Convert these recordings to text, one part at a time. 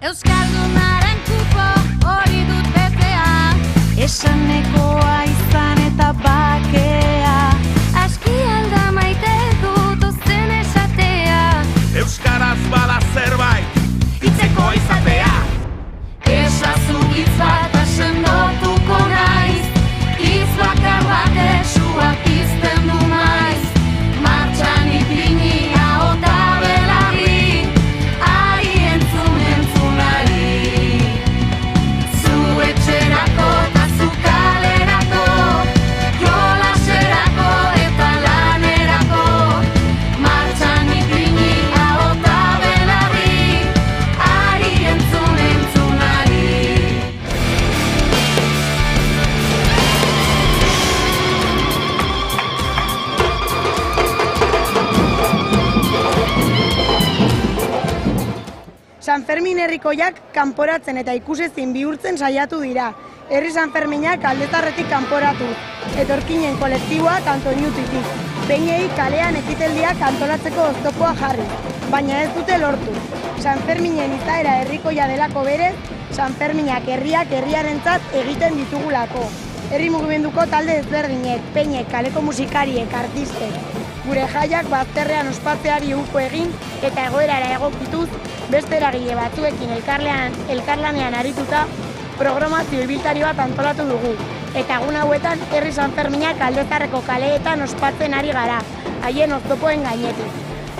Euskaldunaren kupo hori dut betea, esanekoa izan eta bakea, aski alda maite dut ozen esatea, euskaraz bada zerbait hitzeko izatea, esazu hitz bat sendotuko naiz, hitz bakar batek sua pizten du maiz, martxan ipini ahota belarri, ari entzunari, zu etxerako eta zu kalerako, jolaserako eta lanerako, martxan ipini ahota belarri, ari entzunari. San Fermin herrikoiak kanporatzen eta ikusezin bihurtzen saiatu dira. Herri San Ferminak Aldezarretik kanporatu, etorkinen kolektiboak Antoñutitik, beinei kalean ekitaldiak antolatzeko oztopoa jarri, baina ez dute lortu. San Ferminen izaera herrikoia delako berez, San Ferminak herriak herriarentzat egiten ditugulako. Herri mugimenduko talde ezberdinek, peinek, kaleko musikariek, artistek, gure jaiak bazterrean ospatzeari uko egin eta egoerara egokituz, beste eragile batzuekin elkarlanean arituta programazio ibiltari bat antolatu dugu. Eta egun hauetan herri San Ferminak Aldezarreko kaleetan ospatzen ari gara, haien oztopoen gainetik.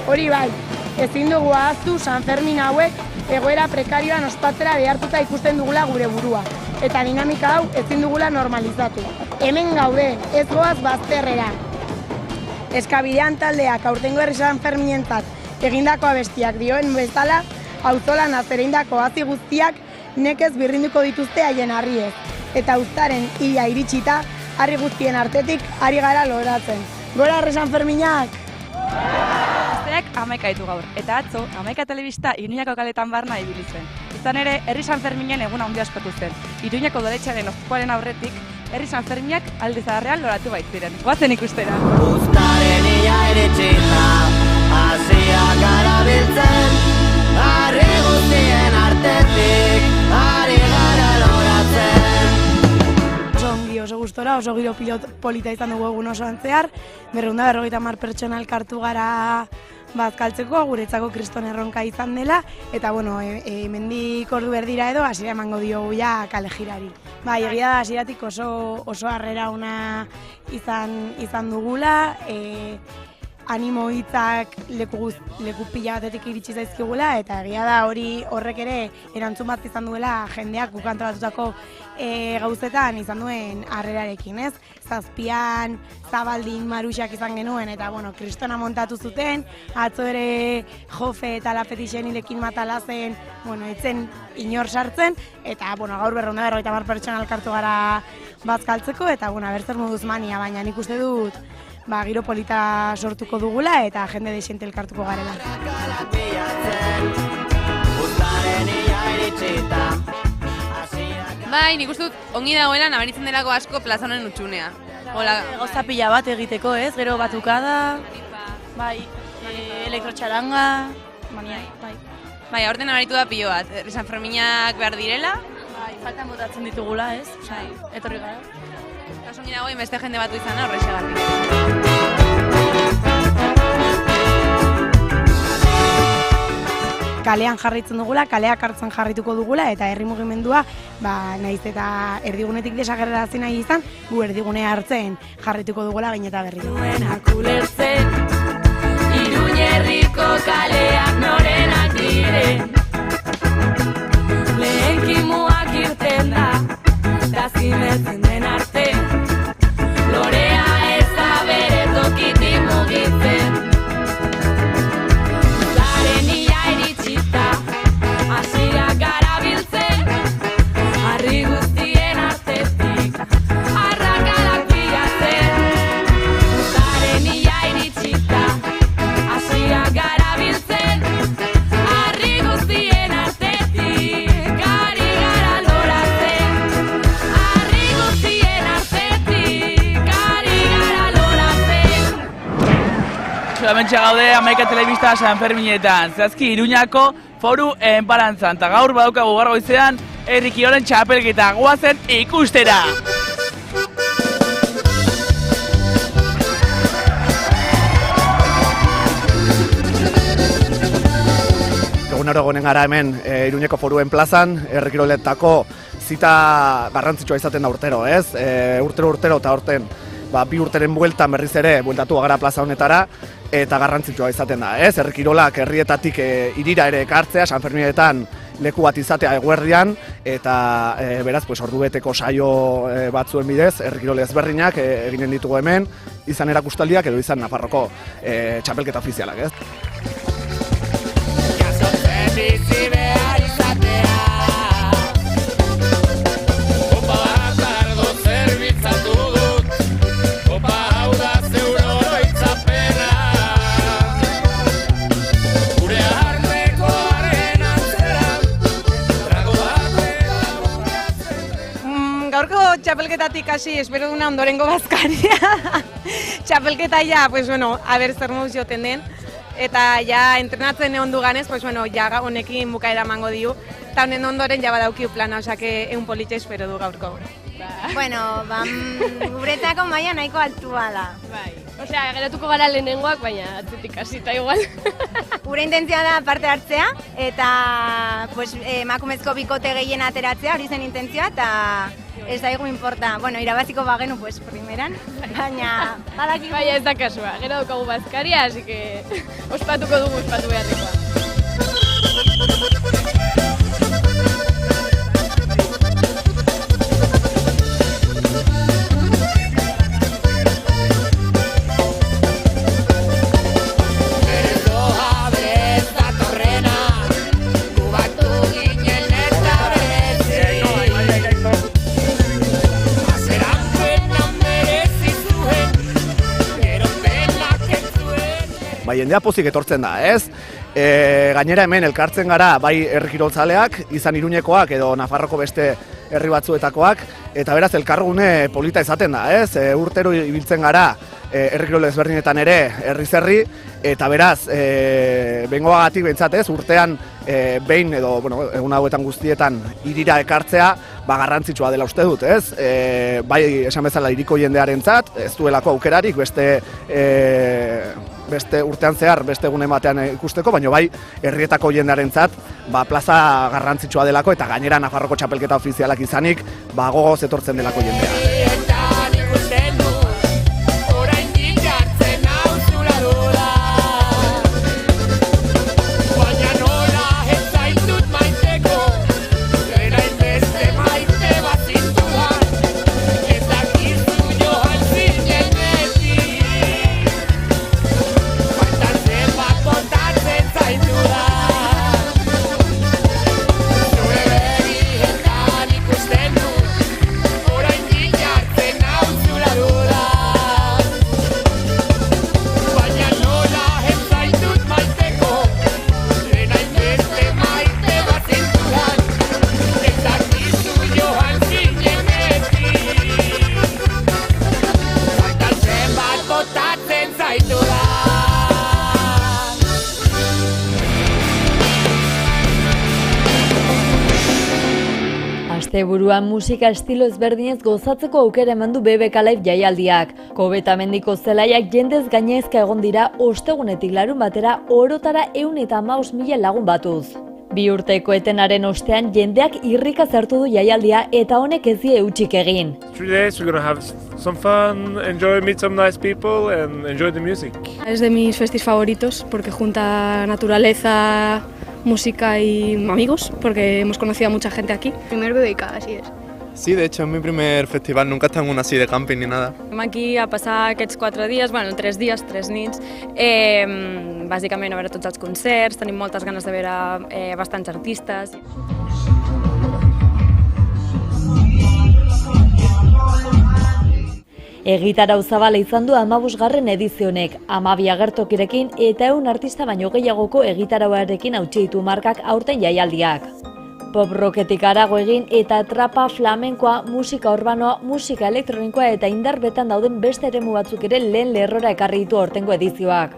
Hori bai, ezin dugu ahaztu San Fermin hauek egoera prekarioan ospatzera behartuta ikusten dugula gure burua. Eta dinamika hau ezin dugula normalizatu. Hemen gaude, ez goaz bazterrera. Eskabidean taldeak aurtengo herri San Ferminentzat egindako abestiak dioen bezala, auzolan azereindako hazi guztiak nekez birrinduko dituzte haien harriez. Eta uztaren hila iritsita, harri guztien artetik ari gara loratzen. Gora herri San Ferminak! Gazteak 11 ditu gaur, eta atzo 11 telebista Iruñako kaletan barna ibili zen. Izan ere, herri San Ferminen eguna handia ospatu zen. Iruñako udaletxearen oztopoaren aurretik, herri San Ferminak Aldezarrean loratu baitziren. Goazen ikustera! Uztaren ia iritsita, hasiak gara biltzen, harri guztien artetik, ari gara loratzen. Oso ongi, oso gustora, oso giro polita izan dugu egun osoan zehar, 250 pertsona elkartu gara bazkaltzeko, guretzako kriston erronka izan dela, eta bueno, hemendik ordu berdira edo hasiera emango diogu ja kale jirari. Bai, egia da hasieratik oso harrera ona izan dugula, animo hitzak leku pila batetik iritsi zaizkigula, eta egia da horrek ere erantzun bat izan duela jendeak guk antolatutako gauzetan izan duen harrerarekin, ez? Zazpian, Zabaldin, Maruxak izan genuen, eta bueno, kristona montatu zuten, atzo ere Jofe eta Lafetixen hilekin matalazen, bueno, etzen inor sartzen, eta bueno, gaur 250 pertsona elkartu gara bazkaltzeko, eta bueno, abertzer moduz mania, baina nik uste dut giro polita sortuko dugula eta jende desiente elkartuko garela. Bai, nik uste dut ongi dagoela nabaritzen delako asko plaza honen utxunea. Gauza pila bat egiteko, ez? Gero batukada, bai, elektrotxaranga, bai. Bai, aurten nabaritu da pilo bat, herri San Ferminak behar direla. Bai, faltan botatzen ditugula, ez? Etorri gara. Oso ongi dagoen beste jende batu izan horrexegatik. Kalean jarraitzen dugula, kaleak hartzen jarrituko dugula, eta herri mugimendua, naiz eta erdigunetik desagerrazi nahi izan, gu erdigunea hartzen jarrituko dugula gain eta berri. Iruñerriko kaleak norenak diren, lehen kimuak irten da zinetzen den arte, lorea ez da bere tokitik mugitzen. Uztaren ia iritsita, hasiak gara biltzen, harri guztien artetik, arrakalak pilatzen. Uztaren ia iritsita, hasiak gara biltzen, harri guztien artetik, ari gara loratzen. Harri guztien artetik, ari gara loratzen. Hementxe gaude 11 telebista San Ferminetan. Zehazki Iruñako Foru enparantzan, eta gaur badaukagu gaur goizean herri kirolen txapelketa goazen ikustera! Egunero gonen gara hemen Iruñeko Foruen plazan, herri kiroletako zita garrantzitsua izaten da urtero, ez? Urtero eta aurten, 2 urteren bueltan berriz ere bueltatu gara plaza honetara, eta garrantzitsua izaten da, ez? Herri kirolak herrietatik hirira ere ekartzea, San Ferminetan leku bat izatea eguerdian, eta beraz, ordubeteko saio batzuen bidez, herri kirole ezberdinak eginen ditugu hemen, izan erakustaldiak edo izan Nafarroko txapelketa ofizialak, ez? Bizi behar izatea Opa bakardo zerbitzatu dut Opa hau da zeuro oroitzapena Gure artekoaren antzera Trago Gaurko txapelketatik hasi espero duna ondorengo bazkaria Txapelketa ja, aber zer moduz joten den eta ja entrenatzen egon duganez, ja honekin bukaera emango diu. Eta honen ondoren ja badaukiu plana, osake egun politxe espero du gaurko. Guretako maila nahiko altua da. Osea, geratuko gara lehenengoak, baina atzetik hasita igual. Gure intentzioa da parte hartzea, eta emakumezko bikote gehien ateratzea, hori zen intentzioa, eta ez daigu importa. Irabaziko bagenu, primeran, baina badakigu. Baina ez da kasua, gero daukagu bazkaria, así que ospatuko dugu ospatu beharrekoa. Jendea pozik etortzen da, ez? Gainera hemen elkartzen gara bai herri kirolzaleak, izan Iruñekoak edo Nafarroko beste herri batzuetakoak, eta beraz elkargune polita izaten da, ez? Urtero ibiltzen gara herri kirol ezberdinetan ere herriz herri, eta beraz, bengoagatik behintzat ez, urtean behin edo egun hauetan guztietan hirira ekartzea, garrantzitsua dela uste dut, ez? Bai esan bezala hiriko jendearentzat, ez duelako aukerarik beste urtean zehar, beste egunen batean ikusteko, baina bai herrietako jendearentzat plaza garrantzitsua delako eta gainera Nafarroko txapelketa ofizialak izanik gogoz etortzen delako jendea. Asteburuan musika estilo ezberdinez gozatzeko aukera eman du BBK Live jaialdiak. Kobetamendiko zelaiak jendez gainezka egon dira ostegunetik larun batera orotara 115.000 lagun batuz. 2 urteko etenaren ostean jendeak irrika zartu du jaialdia eta honek ez die hutsik egin. 3 days we're gonna have some fun, meet some nice people and enjoy the music. Es de mis festis favoritos porque junta naturaleza, música y amigos, porque hemos conocido a mucha gente aquí. Primer BBK, así es. Sí, de hecho es mi primer festival, nunca he estado en una así de camping ni nada. Estem aquí a passar aquests 4 dies, 3 dies, 3 nits, bàsicament a veure tots els concerts, tenim moltes ganes de veure bastants artistes. Egitarau zabala izan du 15. edizionek, 12 agertokirekin eta 100 artista baino gehiagoko egitarauarekin hautsi ditu markak aurten jaialdiak. Pop rocketik harago egin eta trapa, flamenkoa, musika urbanoa, musika elektronikoa eta indarbetan dauden beste eremu batzuk ere lehen lerrora ekarri ditu aurtengo edizioak.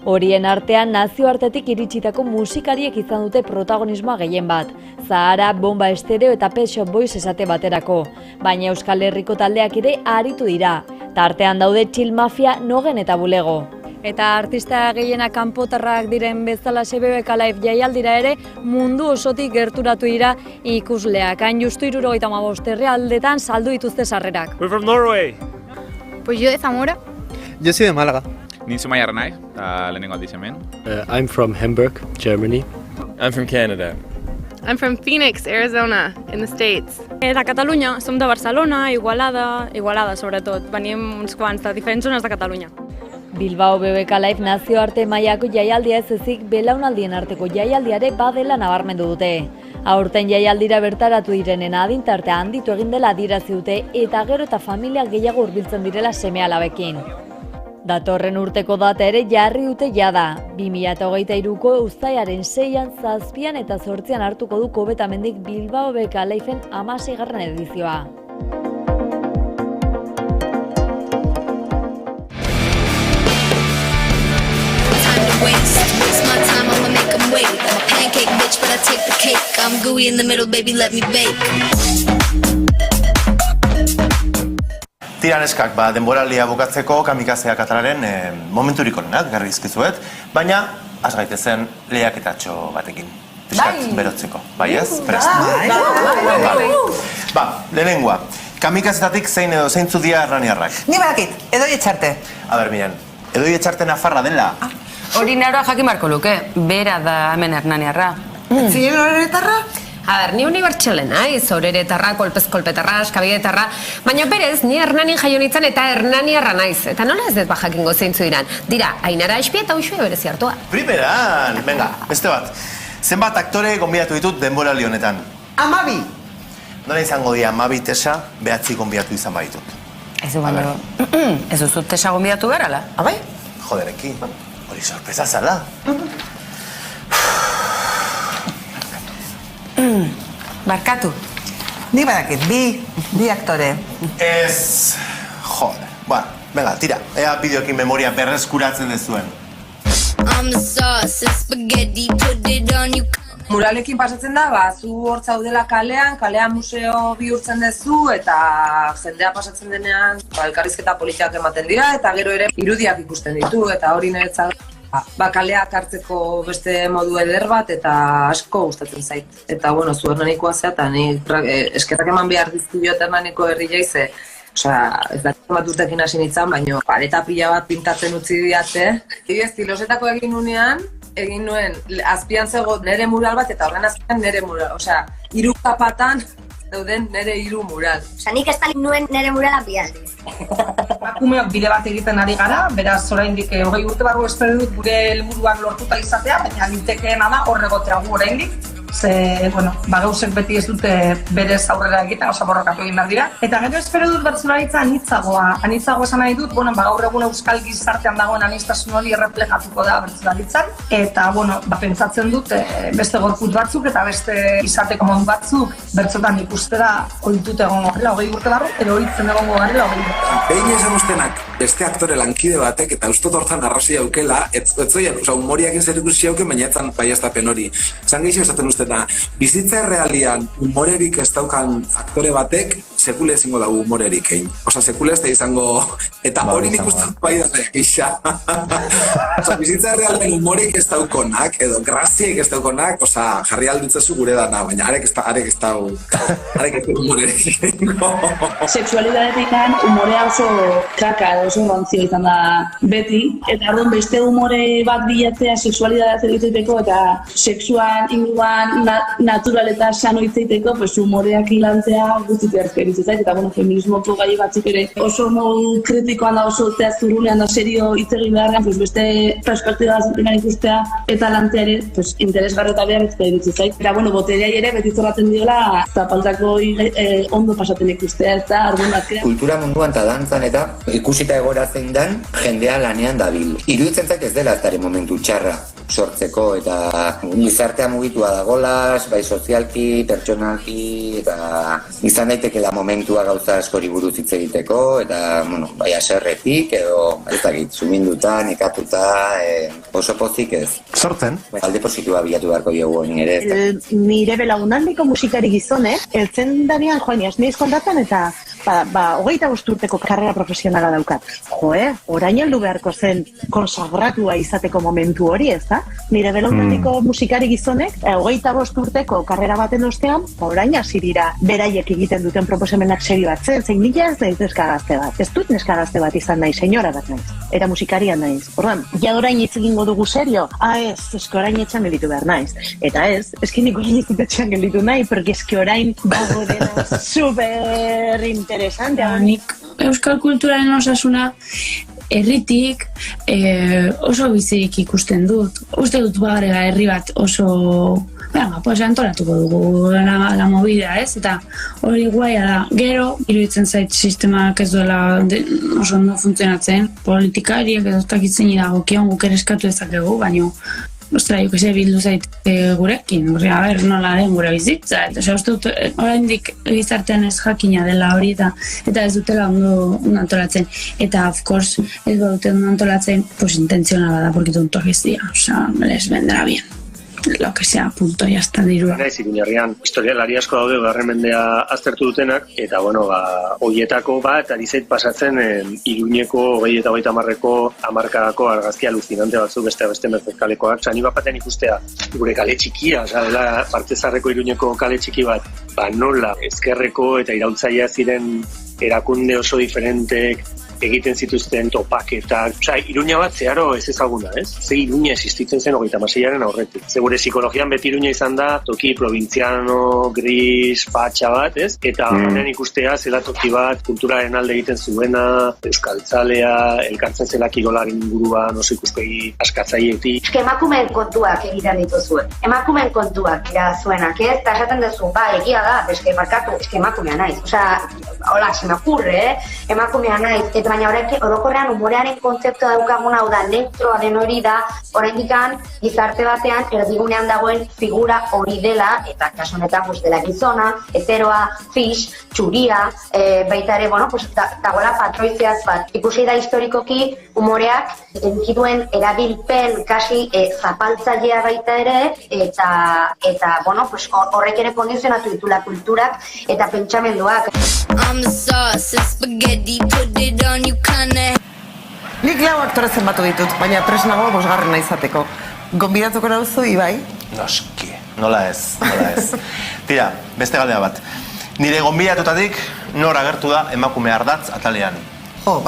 Horien artean nazioartetik iritsitako musikariek izan dute protagonismoa gehien bat. Zahara, Bomba Estereo eta Pet Shop Boys esate baterako. Baina Euskal Herriko taldeak ere aritu dira. Tartean daude Chill Mafia, Nogen eta Bulego. Eta artista gehienak kanpotarrak diren bezala BBK Live jaialdira ere mundu osotik gerturatu dira ikusleak. Hain justu 75 herrialdetan saldu dituzte sarrerak. We're from Norway. Pues yo de Zamora. Yo soy de Málaga. Ni Zumaiarra naiz, eta lehenengo aldiz hemen. I'm from Hamburg, Germany. I'm from Canada. I'm from Phoenix, Arizona, in the States. De Catalunya, som de Barcelona, Igualada sobretot. Venim uns quants de diferents zones de Catalunya. Bilbao BBK Live nazioarte mailako jaialdia ez ezik belaunaldien arteko jaialdiare badela nabarmendu dute. Aurten jaialdira bertaratu direnen adintartea handitu egin dela adierazi dute eta gero eta familia gehiago hurbiltzen direla seme-alabekin. Datorren urteko data ere jarri dute jada. 2023ko uztailaren 6an, 7an eta 8an hartuko du Kobetamendik Bilbao BBK Liveen 16. edizioa. Waste my time, I'ma make them wait. I'm a pancake bitch, but I take the cake. I'm gooey in the middle, baby, let me bake. Tiraneskak, denboraldia bukatzeko kamikazea katalaren momenturik onenak garri dizkizuet, baina has gaitezen lehiaketatxo batekin. Piskat berotzeko, bai ez? Prest? Lehenengoa, kamikazetatik zein edo zeintzu dira hernaniarrak? Ni badakit, Edoi Etxarte. A ber, miren, Edoi Etxarte nafarra dela. Hori naroa jakin barko luke, bera da hemen hernaniarra. Zinen horeretarra? A ber, ni unibertsale naiz, horeretarra, kolpez-kolpetarra, eskabidetarra, baina berez, ni Hernanin jaio nintzen eta hernaniarra naiz. Eta nola ez dut jakingo zeintzu diran? Dira, Ainara Espia eta Uxue berezi hartua. Primeran! Venga, beste bat. Zenbat aktore gonbidatu ditut denboraldi honetan? 12! Nola izango dira 12 tesa, 9 gonbidatu izan baditut? Ez du baino, ez duzut tesa gonbidatu berala? Abai? Jodereki, hori sorpresa zala. Barkatu. Ni badakit, bi aktore. Ez... Joder. Venga, tira. Ea bideoekin memoria berreskuratzen dezuen. Muralekin pasatzen da, zu hor zaudela kalean museo bihurtzen duzu eta jendea pasatzen denean elkarrizketa politiak ematen dira eta gero ere irudiak ikusten ditu eta hori niretzat kaleak hartzeko beste modu eder bat eta asko gustatzen zait. Eta bueno, zu Hernanikoa zea eta ni eskerrak eman behar dizkiot Hernaniko herriei ze ez da bat urtekin hasi nintzen, baina paleta pila bat pintatzen utzi diate. Estilosetako egin nuen azpian zego nere mural bat eta horren azpian nere mural. Osea, 3 kapatan dauden nere 3 mural. Osea, nik estalik nuen nere murala bi aldiz. Emakumeok bide bat egiten ari gara, beraz oraindik 20 urte barru espero dut gure helburuak lortuta izatea, baina litekeena da hor egotea gu oraindik. Ze, gauzek beti ez dute berez aurrera egiten, oso borrokatu egin behar dira. Eta gero espero dut bertsolaritza anitzagoa esan nahi dut, gaur egun euskal gizartean dagoen aniztasun hori erreflejatuko da bertsolaritzan. Eta, pentsatzen dut beste gorput batzuk eta beste izateko modu batzuk bertsotan ikustera ohitut egongo garela 20 urte barru, edo ohitzen egongo garela 20 urte. Behin esan ustenak beste aktore lankide batek eta ustot hortan arrazia aukela, etzoian, humoriakin zer ikusi auken, baina etzan baiaztapen hori. Zan gehiago esaten ustena, bizitza errealian humorerik ez daukan aktore batek, sekule ezingo dago humorerik egin. Osa, sekule ez da izango, eta hori nik uste bai da gisa. Osa, bizitza errealian humorerik ez daukonak, edo graziek ez daukonak, osa, jarri alditzazu gure dana, baina arek ez dau humorerik egingo. Sexualidadetik humorea oso kraka, oso rantzio izan da beti, eta orduan beste humore bat bilatzea sexualidadea egiteko eta sexuan inguruan natural eta sano hitzaiteko, humoreak hilantzea guztiz beharrezkoa iritsi zait, eta feminismoko gai batzuk ere oso modu kritikoan da, oso zurunean da serio hitz egin beharrean, beste perspektiba batetik ikustea eta lantzea ere interesgarri eta beharrezkoa iritsi zait. Eta botereai ere beti zorratzen diola zapaltzako ondo pasaten ikustea, ez da, argundatzea. Kultura munduan eta dantzan eta ikusita egora zein dan, jendea lanean dabil. Iruditzen zait ez dela aztaren momentu txarra. sortzeko, eta gizartea mugitua dagolas, bai sozialki, pertsonalki, eta izan daitekela momentua gauza askori buruz hitz egiteko, eta, bueno, bai aserretik, edo, ez dakit, suminduta, nekatuta, oso pozik ez. Sortzen? Alde positiboa bilatu beharko diogu honi ere. Nire belaunaldiko musikari gizonek, eltzen danean, joan, jasneiz kontatzen, eta, 25 urteko karrera profesionala daukat. Orain heldu beharko zen konsagratua izateko momentu hori, ez da? Nire belaunaldiko musikari gizonek, 25 urteko karrera baten ostean, orain hasi dira beraiek egiten duten proposamenak serio bat zen, zein nila ez naiz neskagazte bat. Ez dut neskagazte bat izan naiz, senyora bat naiz. Era musikaria naiz. Orduan, ja orain hitz egingo dugu serio? Eske orain etxan gelditu behar naiz. Eta eske nik orain etxan gelditu nahi, porque eske orain dago dena super interesante. Nik euskal kulturaren osasuna herritik oso bizirik ikusten dut. Uste dut bagarela herri bat oso... pues antolatuko dugu la movida, ez? Eta hori guaia da. Gero, iruditzen zait sistemak ez duela oso ondo funtzionatzen. Politikariak edo takitzen dagokion guk ere eskatu dezakegu, baina ostra, jo que bildu zait gurekin, nola den gure bizitza, eta uste dut, oraindik gizartean ez jakina dela hori, eta ez dutela ondo antolatzen, eta of course, ez badute ondo antolatzen, pues intentzionala da, porque tontoak ez dira, les vendrá bien. Lo que sea, punto, ya está dirua. Naiz Iruñerrian historialari asko daude garren mendea aztertu dutenak, eta hoietako bat ari zait pasatzen Iruñeko 20 eta 30 hamarkadako argazki aluzinante batzuk beste mezkalekoak. Ni bapaten ikustea gure kale txikia, dela Partezarreko Iruñeko kale txiki bat, nola ezkerreko eta iraultzailea ziren erakunde oso diferentek egiten zituzten topaketak. Iruña bat zeharo ez ezaguna, ez? Ze Iruña existitzen zen 36aren aurretik. Ze gure psikologian beti Iruña izan da toki provintziano, gris, fatxa bat, ez? Eta honen ikustea zela toki bat kulturaren alde egiten zuena, euskaltzalea, elkartzen zela kirolaren inguruan, oso ikuspegi askatzaietik. Emakumeen kontuak egiten dituzuen. Emakumeen kontuak dira zuenak, ez? Eta esaten duzu, egia da, markatu, emakumea naiz. Hola, se me ocurre, emakumea naiz. Baina orokorrean umorearen kontzeptua daukagun hau da, neutroaren hori da, oraindikan gizarte batean erdigunean dagoen figura hori dela, eta kasu honetan dela gizona, heteroa, fish, txuria, baita ere, dagoela patroizeaz bat. Ikusi da historikoki umoreak edukiduen erabilpen kasi zapaltzailea baita ere, eta horrek ere kondizionatu ditula kulturak eta pentsamenduak. Nik lau aktore zenbatu ditut, baina tresnago 5. izateko. Gonbidatuko nauzu, Ibai? Noski, nola ez. Tira, beste galdera bat. Nire gonbidatutatik nor agertu da emakume ardatz atalean.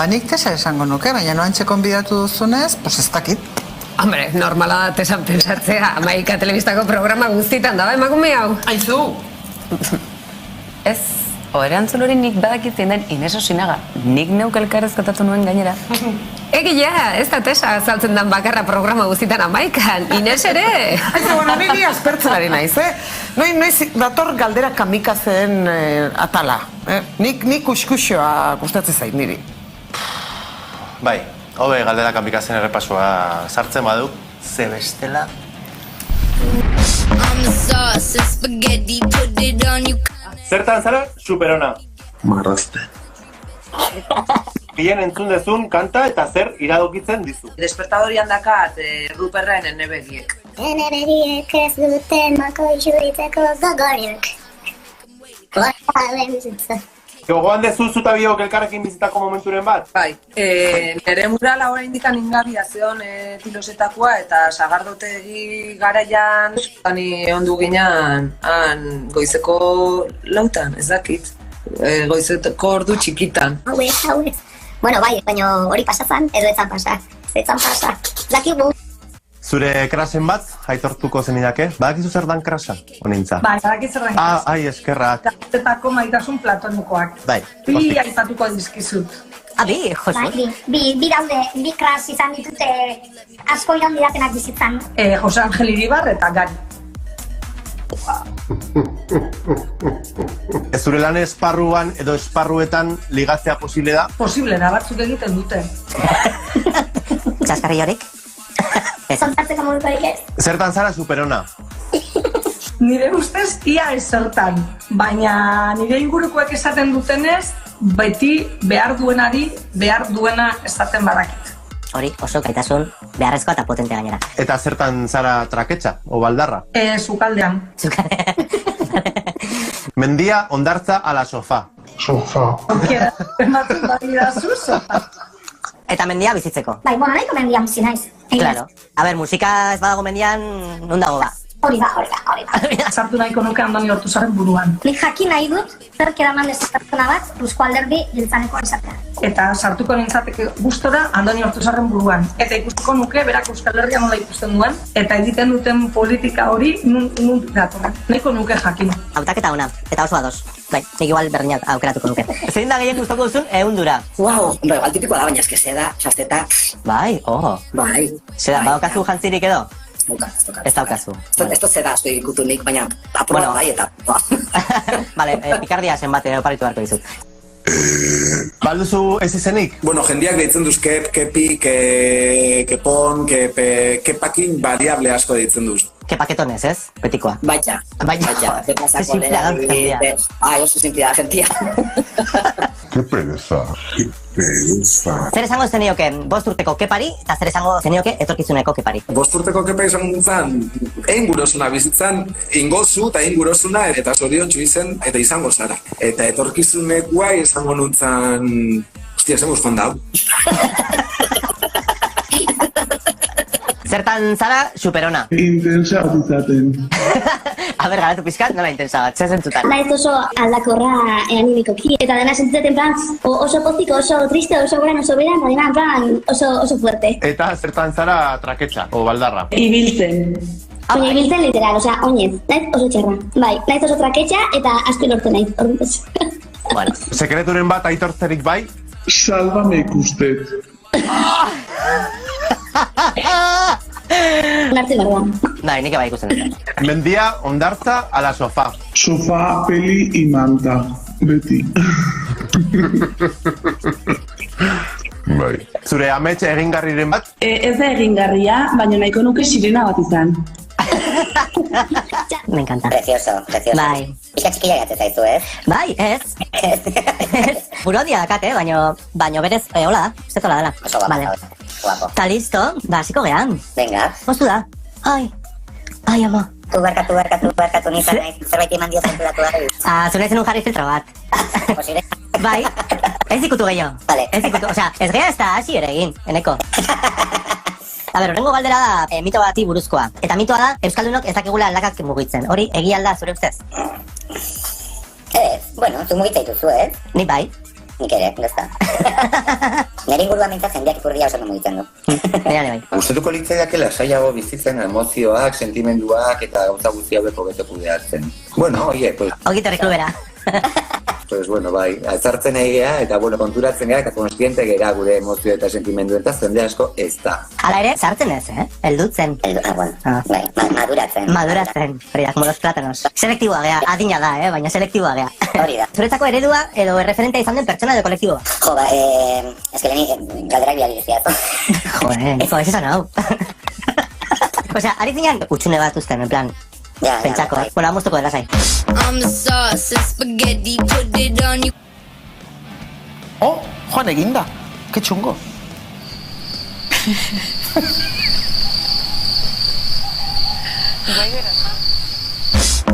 Nik tesa esango nuke, baina noantxe gonbidatu duzunez, ez dakit. Hombre, normala da tesan pensatzea, Amaika telebistako programa guztitan da, emakume hau? Aizu! Ez, erantzun hori nik badakitzen den Ines Osinaga, nik neuk elkarrezkotatu nuen gainera. Egia, ez da tesa azaltzen den bakarra programa guztitan Amaikan, Ines ere! Niri aspertzenari naiz, Noiz dator galdera kamikazen atala. Nik uskuxoa gustatzen zait niri. Bai, hobe galdera kamikazen errepasoa sartzen baduk, ze bestela. Zertan zara, superona. Marrazte. Bien entzun dezun kanta eta zer iradokitzen dizu. Despertadorian dakat Ruperren enebegiek. Enebegiek ez duten mako isuritzeko gogorik. Gogoan dezu zuta biok elkarrekin bizitako momenturen bat? Bai, nire murala oraindik ingabia zeon tilosetakoa eta sagardotegi garaian ni ondu ginean goizeko 4, ez dakit. Goizeko ordu txikitan. Hauez. Bueno, bai, baina hori pasazan, edo etzan pasa. Zetzan pasa. Zakigu. Zure krasen bat, aitortuko zenidake? Badakizu zer dan krasa, honintza? Bai, badakizu zer dan krasa. Ai, eskerrak. Zetako maitasun platonikoak. Bai. Bi aipatuko dizkizut. Bi, Josu? Bi daude, bi kras izan ditute asko iran didatenak bizitzan. Jose Angel Iribar eta Gari. Ez zure lan esparruan edo esparruetan ligatzea posible da? Posible da, batzuk egiten dute. Txaskarri horik. Zontartzeko modukorik ez. Zertan zara superona? Nire ustez, ia ezertan, baina nire ingurukoek esaten dutenez, beti behar duenari, behar duena esaten badakit. Hori oso gaitasun beharrezkoa eta potentea gainera. Eta zertan zara traketxa, o baldarra? Sukaldean. Mendia, hondartza, ala sofa. Sofa. Ematen badira zu, sofa. Eta mendia bizitzeko. Bai, nahiko mendian bizi naiz. Claro. A ber, musika ez badago mendian, non dago ba? Hori da. Sartu nahiko nuke Andoni Ortuzarren buruan. Nik jakin nahi dut, zer keraman despertuna bat, Eusko Alderdi jeltzalekoa izatea. Eta sartuko nintzateke gustora Andoni Ortuzarren buruan. Eta ikustuko nuke, berak Euskal Herria nola ikusten duen, eta egiten duten politika hori nun datorren. Nahiko nuke jakin. Hautaketa ona, eta oso ados. Bai, nik igual berdinak aukeratuko nuke. Zein da gehien gustoko duzun ehundura? Wow, igual tipikoa da, baina eske seda, sasteta. Bai, Bai. Zeda, badaukazu jantzirik edo? Ez daukazu. Esto zeda, estoy ikutunik, baina apura bai eta... Vale, pikardia zen bate oparitu beharko dizut. Balduzu ez izenik? Bueno, jendeak deitzen duz kepi, kepon, kepakin variable asko deitzen duz. Kepaketonez, ez? Betikoa. Baita. Te pasako lehen. Oso simple da, gentia. Qué pereza. Zer esango zenioke 5 urteko kepari, eta zer esango zenioke etorkizuneko kepari? 5 urteko kepa izan zen, egin gurosuna bizitzan, ingozu eta egin gurosuna, eta zoriontsu izen, eta izango zara. Eta etorkizunekoa izango nuntzan... Hostia, zemuz joan dau. Zertan zara, superona. Intensa bat izaten. A ber, galatu pizkat, nola intensa bat, zentzutan. Naiz oso aldakorra animikoki, eta dena sentitzaten plan oso poziko, oso triste, oso goran, oso beran, eta dena plan oso fuerte. Eta zertan zara traketxa, o baldarra? Ibiltzen. Baina ibiltzen literal, osea, oinez, naiz oso txarra. Bai, naiz oso traketxa eta asko lortu naiz, orduz. Bueno. Sekreturen bat aitortzerik bai? Salvame ikustet. Onartzen behar da. Bai, nik bai ikusten dut. Mendia, hondartza, ala sofa. Sofa, peli y manta. Beti. Bai. Zure amets egingarriren bat? Ez da egingarria, baina nahiko nuke sirena bat izan. Me encanta. Precioso. Bai. Ika txikila gatzen zaizu, ez? Bai, ez. Burodia dakate, baino berez, hola, ez hola dela. Oso guapo. Guapo. Ta listo, hasiko gehan. Venga. Ostu da. Ai, ama. Tu barkatu, nizan nahi, zerbait iman dio zenturatu da. Zure zen un jarri filtro bat. Posire. Bai, ez ikutu gehiago. Vale. Ez ikutu, ez geha ez da hasi ere egin, eneko. A ber, horrengo galdera da mito bati buruzkoa. Eta mitoa da, euskaldunok ez dakigula aldakak mugitzen. Hori, egia alda zure ustez? Bueno, zu mugitza dituzu, ez? Ni bai. Nik ere, gazta. Nire inguruan mintzat jendeak ikurdia oso mugitzen du. Bai. Gustuko litzaidak lasaiago bizitzen emozioak, sentimenduak eta gauza guzti hauek hobeto kudeatzen. Bueno, oie, pues... Ogitorri klubera. Pues bueno, bai, atzartzen egea eta konturatzen gara eta konstiente gera gure emozio eta sentimendu eta jende asko ez da. Hala ere, sartzen ez, Eldutzen. Bueno, bai, maduratzen. Hori da, como los plátanos. Selektiboa gea, adina da, baina selektiboa gea. Hori da. Zuretzako eredua edo erreferentea izan den pertsona edo kolektiboa? Jo, eske leheni galderak biabilizia. Ez esan hau. Osea, ari zinean, utxune bat uzten, en plan, pentsako, bueno, amustuko dela zai. I'm the sauce and spaghetti, put it on you. Oh, Juan eginda, que txungo.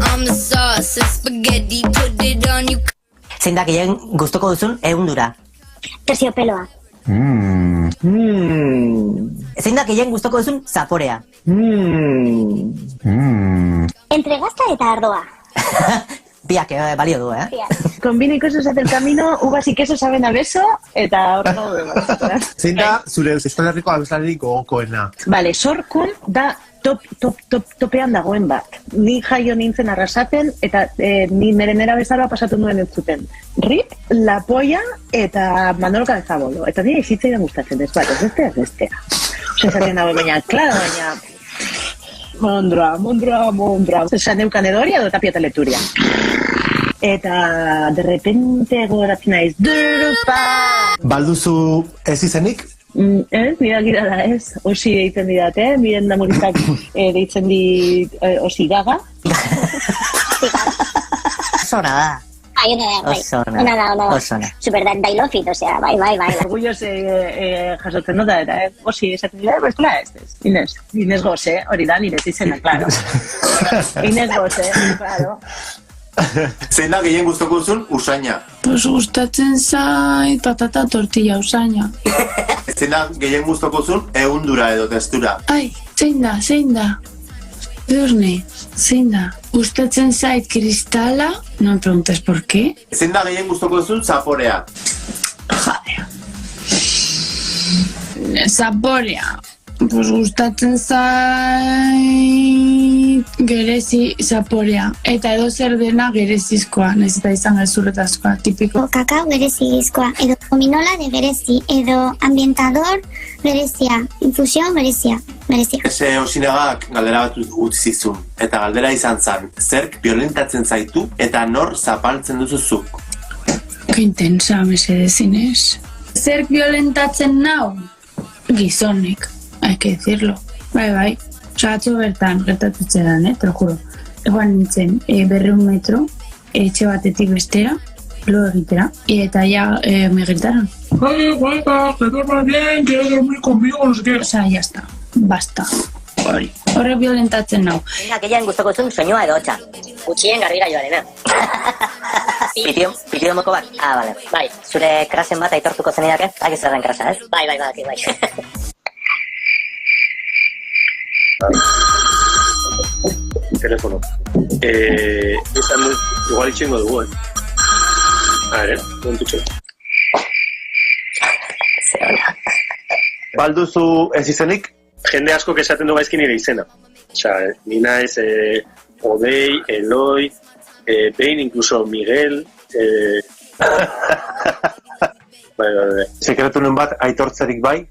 I'm the sauce and spaghetti, put it on you. Zein da gehien gustuko duzun ehundura? Terciopeloa. Zein da gehien gustuko duzun zaporea? Entre gazta eta ardoa. Biak balio du, Kombiniko esos el camino, uvas y queso saben a beso, eta horrego dugu. Zein da zure Euskal Herriko abeslarik gogokoena? Vale, Sorkun da topean dagoen bat. Ni jaio nintzen Arrasaten, eta ni nera bezala pasatu nuen entzuten. Rip, La Polla eta Manolo Cabezabolo. Eta nire zitzaidan gustatzen ez bat, ez bestea. Osa esaten dago, baina, klaro, baina... Mondra. Esan neukan edoria edo tapia teleturia. Eta, de repente gogoratzen naiz, durupa! Balduzu ez izenik? Ez, nire gira da ez, osi egiten didate, miren damurizak deitzen dit osi gaga. Zona da. Bai, ona da. Super dailofit, osea, bai. Orgulloz jasotzen dut da, eta osi esaten dira, bestela ez. Inez Gose, hori da, nire izena, klaro. Inez Gose, klaro. Zein da gehien gustoko duzun usaina? Pues gustatzen zait patata tortilla usaina. Zein da gehien gustoko duzun ehundura edo testura? Ai, zein da? Edurne, zein da? Gustatzen zait kristala, no me preguntes por qué. Zein da gehien gustoko duzun zaporea? Zaporea. Pues gustatzen zait gerezi zaporea. Eta edo zer dena gerezizkoa, nahiz eta izan gezurretazkoa, tipiko. Kakao gerezizkoa, edo gominola de gerezi, edo ambientador gerezia, infusión gerezia. Ese osinagak galdera bat utzi zizun, eta galdera izan zan, zerk violentatzen zaitu eta nor zapaltzen duzuzuk. Que intensa, mesedezinez. Zerk violentatzen nau? Gizonek. Hay que decirlo. Bai. Osa, atzo bertan, gertatutzen dan, te lo juro. Egoan nintzen, 200 metro, etxe batetik bestera, lo egitera, eta ya me gritaron. Guapa, te duermas bien, quieres dormir conmigo, no sé qué. O sea, ya está. Basta. Horre violentatzen nau. Gehien gustoko zuen soinua edo hotxa. Gutxien garbigailuarena. Pitio moko bat? Bale. Bai, zure krasen bat aitortuko zenidake? Aki zerren krasa, ez? Bai. Telefono. Izan dut, igual itxengo dugu, kontutxo. Balduzu ez izenik? Jende asko esaten du gaizki nire izena. Osea, ni naiz Odei, Eloi, behin incluso Miguel. Bai. Sekretunen bat aitortzerik bai?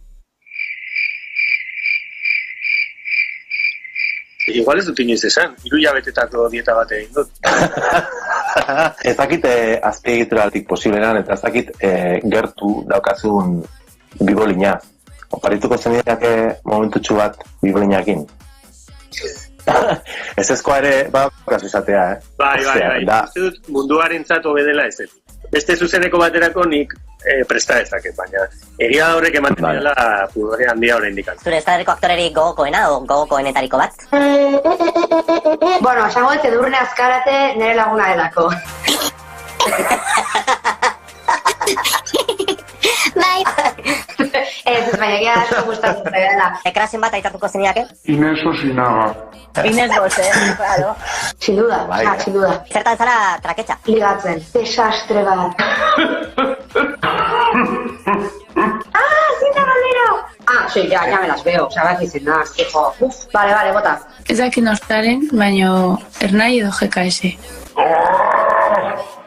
Igual ez dut inoiz esan, 3 hilabetetako dieta bat egin dut. Ez dakit azpiegituratik posiblean, eta ez dakit gertu daukazun bibolina. Oparituko zenidake momentutxu bat bibolinakin. Ez ezkoa ere, kasu izatea, Bai. Uste dut munduarentzat hobe dela ez. Beste zuzeneko baterako nik presta ezaket, baina egia horrek ematen dela pudore handia oraindik. Zure estaderriko aktorerik gogokoena o gogokoenetariko bat? Bueno, esango dut Edurne Azkarate nire laguna delako. Bai. Ez, baina egia asko gustatzen zaidala. Krasen bat aitortuko zenidake? Inez Osinaga. Inez Gose, claro. Sin duda. Zertan zara traketxa? Ligatzen, desastre bat. Zinta galdero! Sí, ya me las veo, bat izin da, fijo. Vale, bota. Ez dakin ostaren, baino Ernai edo GKS.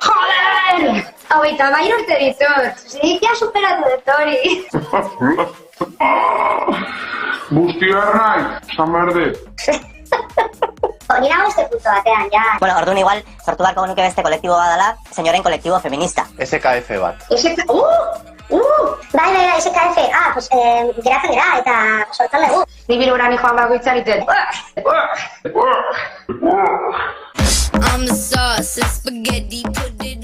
Joder! 23 urte ditut, zidikia superatu dut hori. Guztia Ernai, San Berde. Nira beste punto batean, ja. Bueno, orduan igual, sortu barko nuke beste kolektibo badala, senyoren kolektibo feminista. SKF bat. Bai, SKF. Pues, geratzen gara, eta sortzen dugu. Ni bilurani joan bakoitzan iten. I'm the sauce and spaghetti, put it